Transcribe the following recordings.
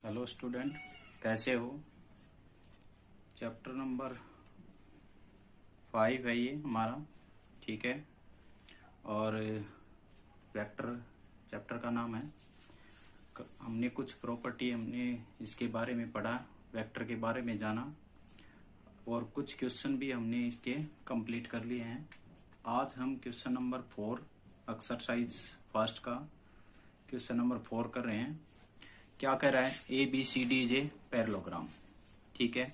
Hello student, कैसे हो। Chapter number 5 है ये हमारा, ठीक है। और वेक्टर चैप्टर का नाम है। हमने कुछ प्रॉपर्टी हमने इसके बारे में पढ़ा, वेक्टर के बारे में जाना, और कुछ क्वेश्चन भी हमने इसके कंप्लीट कर लिए हैं। आज हम क्वेश्चन नंबर 4 एक्सरसाइज फर्स्ट का क्वेश्चन नंबर 4 कर रहे हैं। क्या कह रहा है, A B C D J parallelogram, ठीक है।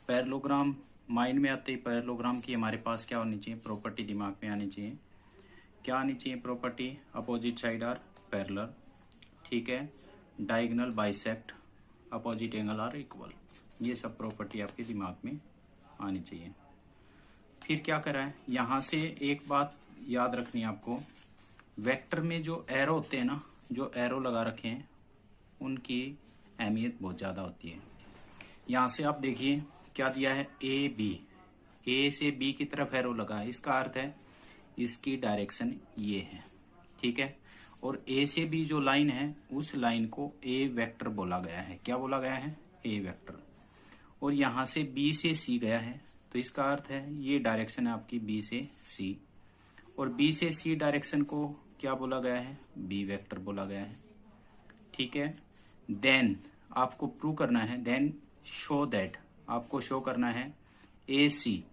पैरेललोग्राम माइंड में आते ही पैरेललोग्राम की हमारे पास क्या होनी चाहिए, प्रॉपर्टी दिमाग में आनी चाहिए। क्या आनी चाहिए property, opposite side are parallel, ठीक है। Diagonal bisect, opposite angle are equal, ये सब प्रॉपर्टी आपके दिमाग में आनी चाहिए। फिर क्या कर रहा है, यहाँ से एक बात याद रखनी है आपको, वेक्टर में जो एरो होते हैं ना, जो एरो लगा रखे हैं उनकी अहमियत बहुत ज़्यादा होती है। यहाँ से आप देखिए क्या दिया है, ए बी, ए से बी की तरफ एरो लगा है, इसका अर्थ है इसकी डायरेक्शन ये है, ठीक है। और ए से बी जो लाइन है उस लाइन को ए वेक्टर बोला गया है। क्या बोला गया है, ए वेक्टर। और यहाँ से बी से सी गया है तो इसका अर्थ है ये डायरेक्शन है आपकी बी से सी, और बी से सी डायरेक्शन को क्या बोला गया है, बी वेक्टर बोला गया है, ठीक है। देन आपको प्रूव करना है, देन शो दैट, आपको शो करना है ए सी,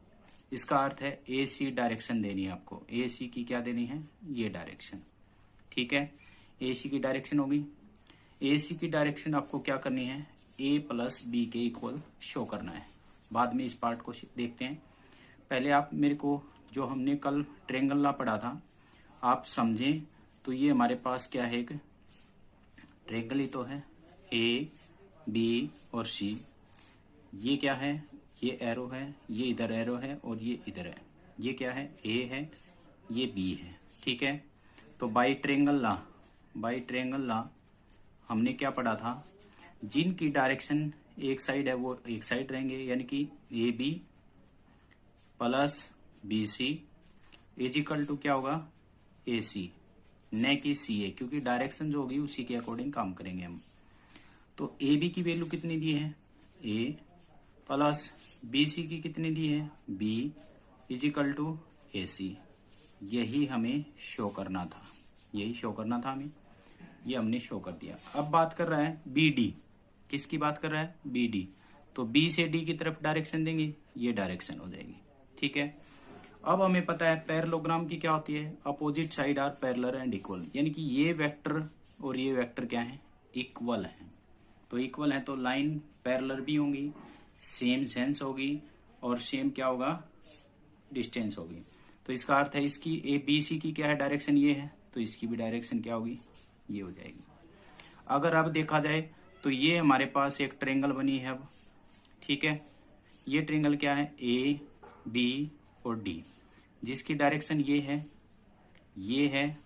इसका अर्थ है ए सी डायरेक्शन देनी है आपको। ए सी की क्या देनी है, ये डायरेक्शन, ठीक है। ए सी की डायरेक्शन होगी, ए सी की डायरेक्शन आपको क्या करनी है, ए प्लस बी के इक्वल शो करना है। बाद में इस पार्ट को देखते हैं, पहले आप मेरे को जो हमने कल ट्रायंगल लॉ पढ़ा था आप समझें। तो ये हमारे पास क्या है, एक ट्रायंगल ही तो है, ए बी और सी। ये क्या है, ये एरो है, ये इधर एरो है और ये इधर है। ये क्या है, ए है, ये बी है, ठीक है। तो बाई ट्रायंगल लॉ हमने क्या पढ़ा था, जिनकी डायरेक्शन एक साइड है वो एक साइड रहेंगे, यानी कि A B plus B C is equal to क्या होगा, ए सी, न कि सी ए, क्योंकि डायरेक्शन जो होगी उसी के अकॉर्डिंग काम करेंगे हम। तो ए बी की वैल्यू कितनी दी है, ए, प्लस बी सी की कितनी दी है, B, is equal to A सी। यही हमें शो करना था, यही शो करना था हमें, ये हमने शो कर दिया। अब बात कर रहा है बी डी, किसकी बात कर रहा है, बी डी। तो बी से डी की तरफ डायरेक्शन देंगे, ये डायरेक्शन हो जाएगी, ठीक है। अब हमें पता है पैरेललोग्राम की क्या होती है, opposite side are parallel and equal, यानी कि ये वेक्टर और ये वेक्टर क्या है, इक्वल है। तो इक्वल है तो लाइन पैरेलल भी होंगी, सेम सेंस होगी और सेम क्या होगा, डिस्टेंस होगी। तो इसका अर्थ है इसकी ए बी सी की क्या है, डायरेक्शन ये है, तो इसकी भी डायरेक्शन क्या होगी, ये हो जाएगी। अगर अब देखा जाए तो ये हमारे पास एक ट्रायंगल बनी है अब, ठीक है। ये ट्रायंगल क्या है, ए बी और डी, जिसकी डायरेक्शन ये है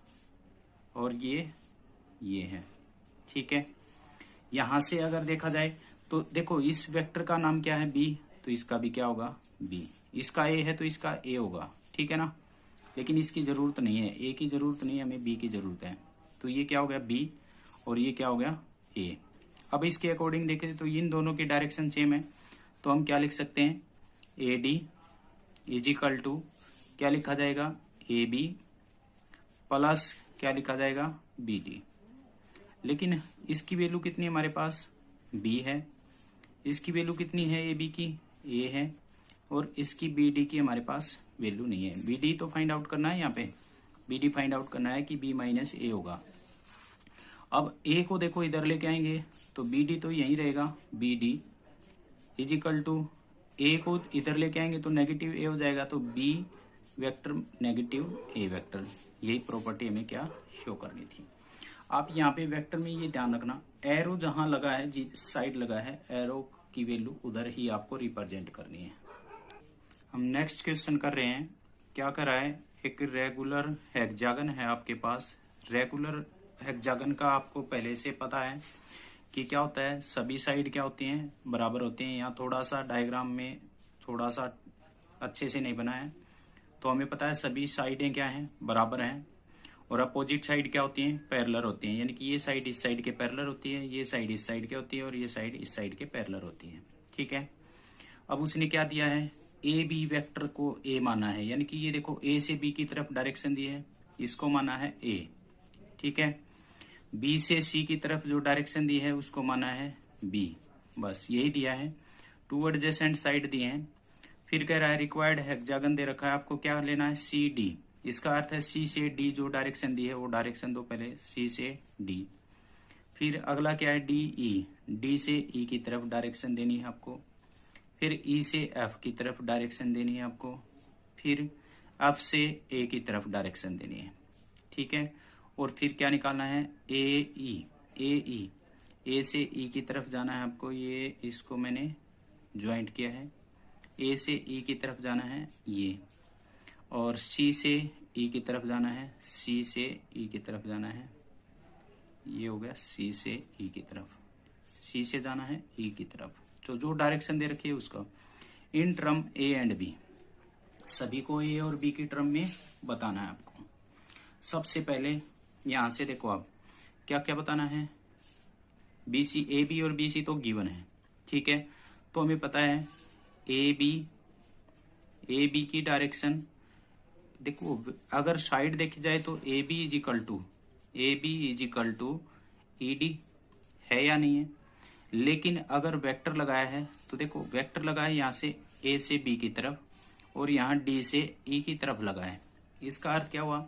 और ये है, ठीक है। यहां से अगर देखा जाए तो देखो इस वेक्टर का नाम क्या है, बी, तो इसका भी क्या होगा, बी। इसका ए है तो इसका ए होगा, ठीक है ना। लेकिन इसकी जरूरत नहीं है, ए की जरूरत नहीं है, हमें बी की जरूरत है। तो ये क्या हो गया, बी, और ये क्या हो गया, ए। अब इसके अकॉर्डिंग देखें तो इन दोनों की डायरेक्शन सेम है, तो हम क्या लिख सकते हैं, A D is equal to क्या लिखा जाएगा, ए बी प्लस क्या लिखा जाएगा, बी डी। लेकिन इसकी वैल्यू कितनी है हमारे पास, बी है, इसकी वैल्यू कितनी है ए बी की, ए है, और इसकी बी डी की हमारे पास वैल्यू नहीं है। बी डी तो फाइंड आउट करना है, यहाँ पे बी डी फाइंड आउट करना है कि बी माइनस ए होगा। अब ए को देखो इधर लेके आएंगे तो बी डी तो यही रहेगा, B D is equal to A को इधर लेके आएंगे तो नेगेटिव ए हो जाएगा, तो बी वेक्टर नेगेटिव ए वेक्टर। यही प्रॉपर्टी हमें क्या शो करनी थी। आप यहाँ पे वेक्टर में ये ध्यान रखना, एरो जहां लगा है, जिस साइड लगा है, एरो की वैल्यू उधर ही आपको रिप्रेजेंट करनी है। हम नेक्स्ट क्वेश्चन कर रहे हैं, क्या कर रहा है, एक रेगुलर हेक्सागन है आपके पास। रेगुलर हेक्सागन का आपको पहले से पता है कि क्या होता है, सभी साइड क्या होती हैं, बराबर होती हैं। यहाँ थोड़ा सा डायग्राम में थोड़ा सा अच्छे से नहीं बना है, तो हमें पता है सभी साइडें क्या हैं, बराबर हैं। और अपोजिट साइड क्या होती है, पैरेलल होती है, यानी कि ये साइड इस साइड के पैरेलल होती है, ये साइड इस साइड के होती है और ये साइड इस साइड के पैरेलल होती है। ठीक है, अब उसने क्या दिया है, ए बी वेक्टर को ए माना है, यानी कि ये देखो ए से बी की तरफ डायरेक्शन दी है, इसको माना है ए। ठीक है, बी से सी की तरफ जो डायरेक्शन दी है उसको माना है बी। बस यही दिया है, टू एडजेसेंट साइड दिए हैं। फिर कह रहा है रिक्वायर्ड हेक्सागन दे रखा है, आपको क्या लेना है, सी डी। इसका अर्थ है सी से डी जो डायरेक्शन दी है वो डायरेक्शन दो पहले, सी से डी। फिर अगला क्या है, डी ई, डी से ई की तरफ डायरेक्शन देनी है आपको। फिर ई से एफ की तरफ डायरेक्शन देनी है आपको। फिर एफ से ए की तरफ डायरेक्शन देनी है। ठीक है, और फिर क्या निकालना है, ए ई, ए से ई की तरफ जाना है आपको, ये इसको मैंने ज्वाइंट किया है। ए से ई की तरफ जाना है ये, और सी से ई की तरफ जाना है, सी से ई की तरफ जाना है, ये हो गया सी से ई की तरफ, सी से जाना है ई की तरफ। तो जो डायरेक्शन दे रखी है उसका in term A and B, सभी को ए और बी की टर्म में बताना है आपको। सबसे पहले यहां से देखो आप क्या क्या बताना है, बी सी, ए बी और बी सी तो गिवन है। ठीक है, तो हमें पता है ए बी की डायरेक्शन, देखो अगर साइड देखी जाए तो A B is equal to E D है या नहीं है। लेकिन अगर वेक्टर लगाया है तो देखो वेक्टर लगाया यहाँ से ए से बी की तरफ और यहाँ डी से ई की तरफ लगाया है, इसका अर्थ क्या हुआ,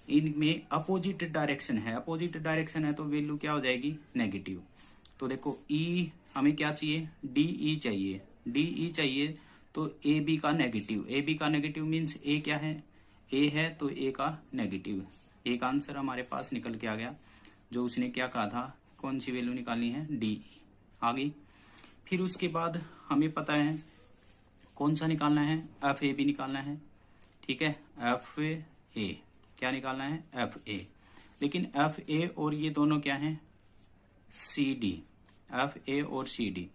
इनमें अपोजिट डायरेक्शन है। अपोजिट डायरेक्शन है तो वैल्यू क्या हो जाएगी, नेगेटिव। तो देखो ई हमें क्या चाहिए, डी ई चाहिए, तो ए बी का नेगेटिव मीन्स ए क्या है, ए है तो ए का नेगेटिव। एक आंसर हमारे पास निकल के आ गया, जो उसने क्या कहा था, कौन सी वैल्यू निकालनी है, डी आ गई। फिर उसके बाद हमें पता है कौन सा निकालना है, एफ ए बी निकालना है। ठीक है, एफ ए क्या निकालना है, एफ ए। लेकिन एफ ए और ये दोनों क्या हैं, सी डी, एफ ए और सी डी।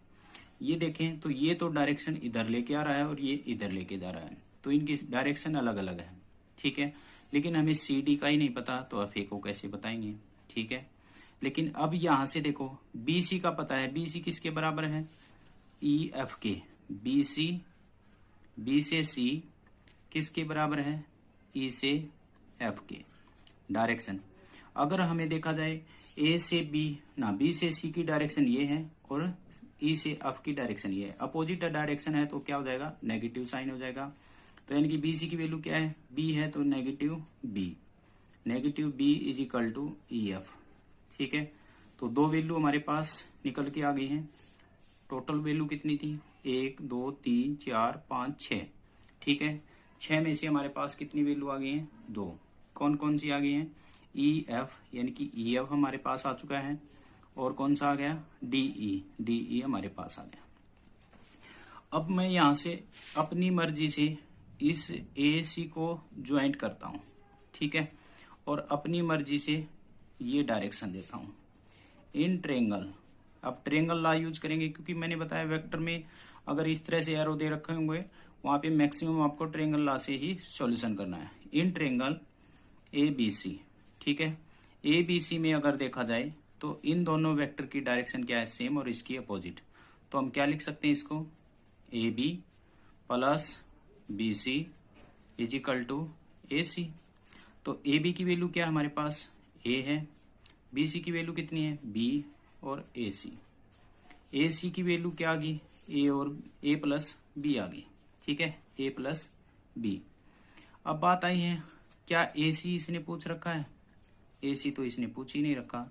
ये देखें तो ये तो डायरेक्शन इधर लेके आ रहा है और ये इधर लेके जा रहा है, तो इनकी डायरेक्शन अलग अलग है। ठीक है, लेकिन हमें सी डी का ही नहीं पता तो एफ ए को कैसे बताएंगे। ठीक है, लेकिन अब यहां से देखो बी सी का पता है, बी सी किसके बराबर है, ई एफ के। बी से सी किसके बराबर है, ई से एफ के। डायरेक्शन अगर हमें देखा जाए ए से बी ना, बी से सी की डायरेक्शन ये है और ई से एफ की डायरेक्शन ये है, अपोजिट डायरेक्शन है तो क्या हो जाएगा, नेगेटिव साइन हो जाएगा। तो यानी कि बी सी की वैल्यू क्या है, बी है तो negative B is equal to E F. ठीक है, तो दो वैल्यू हमारे पास निकल के आ गई हैं। टोटल वैल्यू कितनी थी, 1 2 3 4 5 6। ठीक है, 6 में से हमारे पास कितनी वैल्यू आ गई है, 2। कौन कौन सी आ गई है, ई एफ, यानी कि ई एफ हमारे पास आ चुका है, और कौन सा आ गया, डी ई हमारे पास आ गया। अब मैं यहां से अपनी मर्जी से इस ए सी को ज्वाइंट करता हूं। ठीक है, और अपनी मर्जी से ये डायरेक्शन देता हूं इन ट्रेंगल। अब ट्रेंगल लॉ यूज करेंगे, क्योंकि मैंने बताया वेक्टर में अगर इस तरह से एरो दे रखे होंगे वहां पे मैक्सिमम आपको ट्रेंगल लॉ से ही सॉल्यूशन करना है। इन ट्रेंगल ए बी सी, ठीक है, ए बी सी में अगर देखा जाए तो इन दोनों वेक्टर की डायरेक्शन क्या है, सेम, और इसकी अपोजिट। तो हम क्या लिख सकते हैं इसको, A B plus B C is equal to A C. तो ए बी की वैल्यू क्या है हमारे पास, ए है, बी सी की वैल्यू कितनी है, बी, और ए सी की वैल्यू क्या आ गई, ए और ए प्लस बी आ गई। ठीक है, ए प्लस बी। अब बात आई है क्या ए सी इसने पूछ रखा है, ए सी तो इसने पूछ ही नहीं रखा,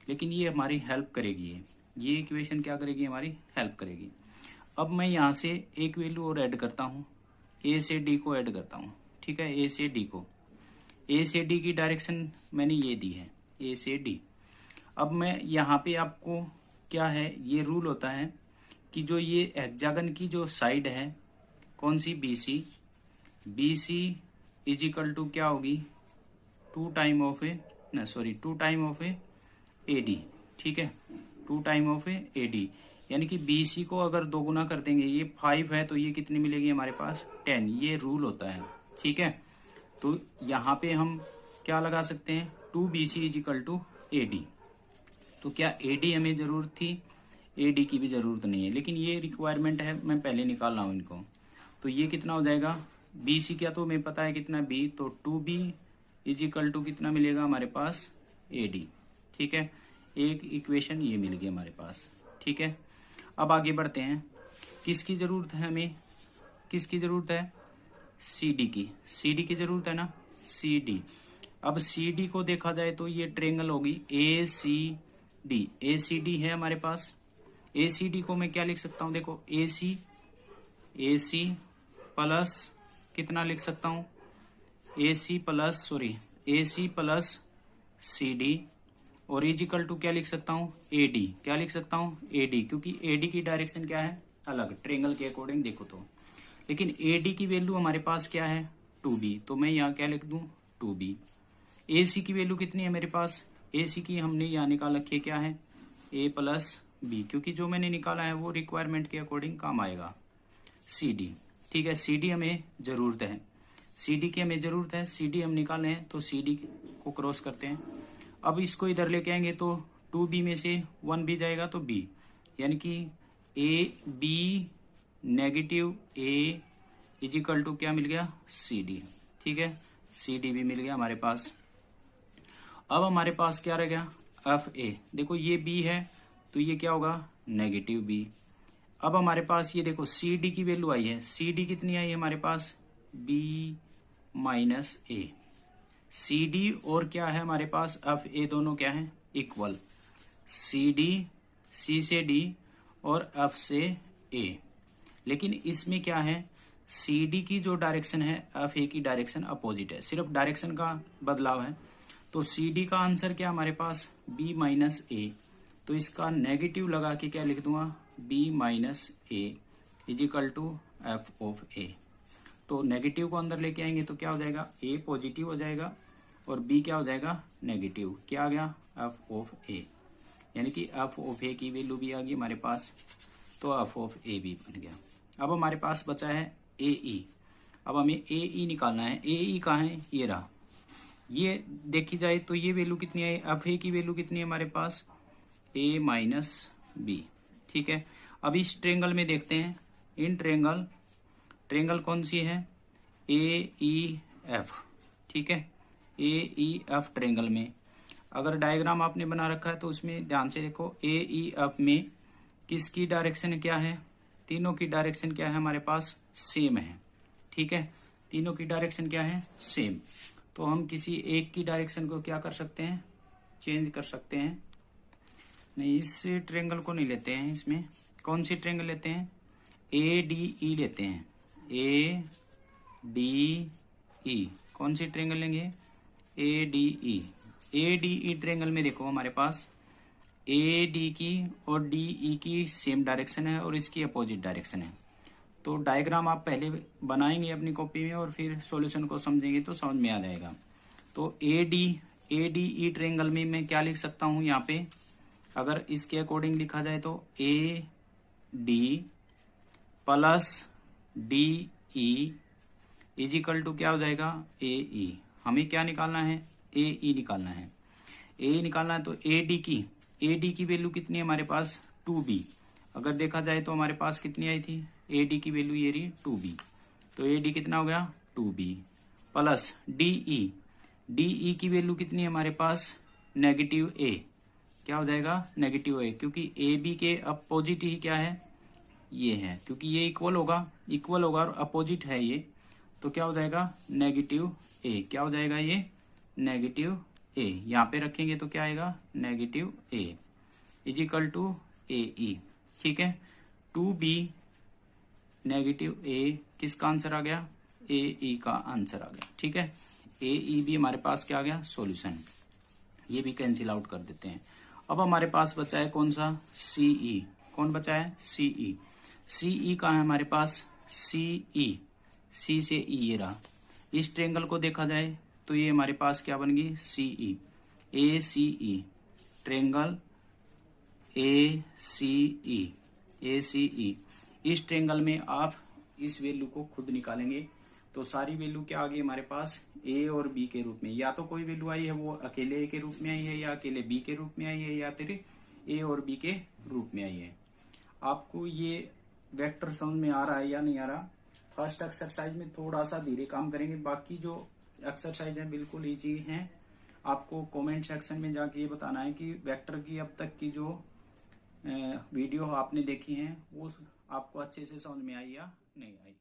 लेकिन ये हमारी हेल्प करेगी, ये इक्वेशन क्या करेगी, हमारी हेल्प करेगी। अब मैं यहां से एक वैल्यू और ऐड करता हूं, ए से डी को ऐड करता हूं। ठीक है, ए से डी की डायरेक्शन मैंने ये दी है, ए से डी। अब मैं यहाँ पे आपको क्या है, ये रूल होता है कि जो ये हेक्सागन की जो साइड है, कौन सी, B C is equal to क्या होगी, 2 टाइम ऑफ ए डी। ठीक है, 2 टाइम ऑफ ए डी, यानी कि बी सी को अगर 2 गुना कर देंगे, ये 5 है तो ये कितनी मिलेगी हमारे पास, 10। ये रूल होता है। ठीक है, तो यहाँ पे हम क्या लगा सकते हैं, 2BC is equal to AD। तो क्या AD हमें जरूरत थी, AD की भी जरूरत नहीं है, लेकिन ये रिक्वायरमेंट है, मैं पहले निकाल रहा हूँ इनको। तो ये कितना हो जाएगा, BC क्या तो हमें पता है कितना B, तो 2B इज इक्वल टू कितना मिलेगा हमारे पास, AD। ठीक है, एक इक्वेशन ये मिल गई हमारे पास। ठीक है, अब आगे बढ़ते हैं। किसकी जरूरत है हमें, किसकी जरूरत है, CD की, CD की जरूरत है ना, CD। अब CD को देखा जाए तो ये ट्रेंगल होगी ACD, ACD है हमारे पास। ACD को मैं क्या लिख सकता हूं, देखो AC प्लस कितना लिख सकता हूं, AC प्लस CD और इजिकल टू क्या लिख सकता हूं, AD। क्या लिख सकता हूं, AD, क्योंकि AD की डायरेक्शन क्या है, अलग, ट्रेंगल के अकॉर्डिंग देखो तो। लेकिन AD की वैल्यू हमारे पास क्या है, 2B, तो मैं यहाँ क्या लिख दूं, 2B। AC की वैल्यू कितनी है मेरे पास, AC की हमने यहाँ निकाल रखी है, क्या है, A प्लस B, क्योंकि जो मैंने निकाला है वो रिक्वायरमेंट के अकॉर्डिंग काम आएगा। CD, ठीक है, CD हमें जरूरत है, CD की हमें जरूरत है, CD हम निकाले हैं, तो CD को क्रॉस करते हैं। अब इसको इधर लेके आएंगे तो 2B में से 1B जाएगा तो B, यानी कि AB negative A is equal to क्या मिल गया, CD। ठीक है, CD भी मिल गया हमारे पास। अब हमारे पास क्या रह गया, FA। देखो ये B है तो ये क्या होगा, नेगेटिव B। अब हमारे पास ये देखो CD की वैल्यू आई है, CD कितनी आई है हमारे पास, B माइनस A। CD और क्या है हमारे पास, FA, दोनों क्या है, इक्वल। CD, C से D और F से A। लेकिन इसमें क्या है, CD की जो डायरेक्शन है FA की डायरेक्शन अपोजिट है, सिर्फ डायरेक्शन का बदलाव है। तो CD का आंसर क्या हमारे पास, B माइनस A। तो इसका नेगेटिव लगा के क्या लिख दूंगा, B minus A is equal to F of A। तो नेगेटिव को अंदर लेके आएंगे तो क्या हो जाएगा, A पॉजिटिव हो जाएगा और B क्या हो जाएगा, नेगेटिव। क्या आ गया, F ऑफ A, यानी कि F ऑफ A की वैल्यू भी आ गई हमारे पास, तो F ऑफ A भी बन गया। अब हमारे पास बचा है AE। अब हमें AE निकालना है। AE कहाँ है, ये रहा। ये देखी जाए तो ये वैल्यू कितनी है, FA की वैल्यू कितनी है हमारे पास, A माइनस B। ठीक है, अब इस ट्रेंगल में देखते हैं, इन ट्रेंगल कौन सी है, AEF। ठीक है, AEF ट्रेंगल में अगर डायग्राम आपने बना रखा है तो उसमें ध्यान से देखो, AEF में किसकी डायरेक्शन क्या है, तीनों की डायरेक्शन क्या है हमारे पास, सेम है। ठीक है, तीनों की डायरेक्शन क्या है, सेम। तो हम किसी एक की डायरेक्शन को क्या कर सकते हैं, चेंज कर सकते हैं। नहीं, इस ट्रेंगल को नहीं लेते हैं, इसमें कौन सी ट्रेंगल लेते हैं, ADE लेते हैं, ADE। कौन सी ट्रेंगल लेंगे, ADE। ADE ट्रेंगल में देखो हमारे पास AD की और DE की सेम डायरेक्शन है और इसकी अपोजिट डायरेक्शन है। तो डायग्राम आप पहले बनाएंगे अपनी कॉपी में और फिर सॉल्यूशन को समझेंगे तो समझ में आ जाएगा। तो ADE ट्रेंगल में मैं क्या लिख सकता हूं, यहाँ पे अगर इसके अकॉर्डिंग लिखा जाए तो AD plus DE is equal to क्या हो जाएगा, AE। हमें क्या निकालना है, AE निकालना है। AE निकालना है तो AD की वैल्यू कितनी है हमारे पास, 2B। अगर देखा जाए तो हमारे पास कितनी आई थी, AD की वैल्यू ये रही 2B। तो AD कितना हो गया, 2B प्लस DE की वैल्यू कितनी है हमारे पास, नेगेटिव A। क्या हो जाएगा, नेगेटिव A, क्योंकि AB के अपोजिट ही क्या है, ये है, क्योंकि ये इक्वल होगा और अपोजिट है ये, तो क्या हो जाएगा, नेगेटिव A। क्या हो जाएगा ये, नेगेटिव A। यहाँ पे रखेंगे तो क्या आएगा, negative A is equal to AE। ठीक है, 2B नेगेटिव A किसका आंसर आ गया, AE का आंसर आ गया। ठीक है, AE भी हमारे पास क्या आ गया, सॉल्यूशन। ये भी कैंसिल आउट कर देते हैं। अब हमारे पास बचा है कौन सा, CE। कौन बचा है, CE का है हमारे पास, C से E ये रहा। इस ट्रेंगल को देखा जाए तो ये हमारे पास क्या बन गई, CE, ACE ट्रेंगल, ACE। इस ट्रेंगल में आप इस वैल्यू को खुद निकालेंगे तो सारी वैल्यू क्या आ गई हमारे पास, ए और बी के रूप में, या तो कोई वैल्यू आई है वो अकेले ए के रूप में आई है, या अकेले बी के रूप में आई है, या फिर ए और बी के रूप में आई है। आपको ये वेक्टर समझ में आ रहा है या नहीं आ रहा? फर्स्ट एक्सरसाइज में थोड़ा सा धीरे काम करेंगे, बाकी जो एक्सरसाइज है बिल्कुल इजी है। आपको कमेंट सेक्शन में जाके ये बताना है कि वेक्टर की अब तक की जो वीडियो आपने देखी है वो आपको अच्छे से समझ में आई या नहीं आई।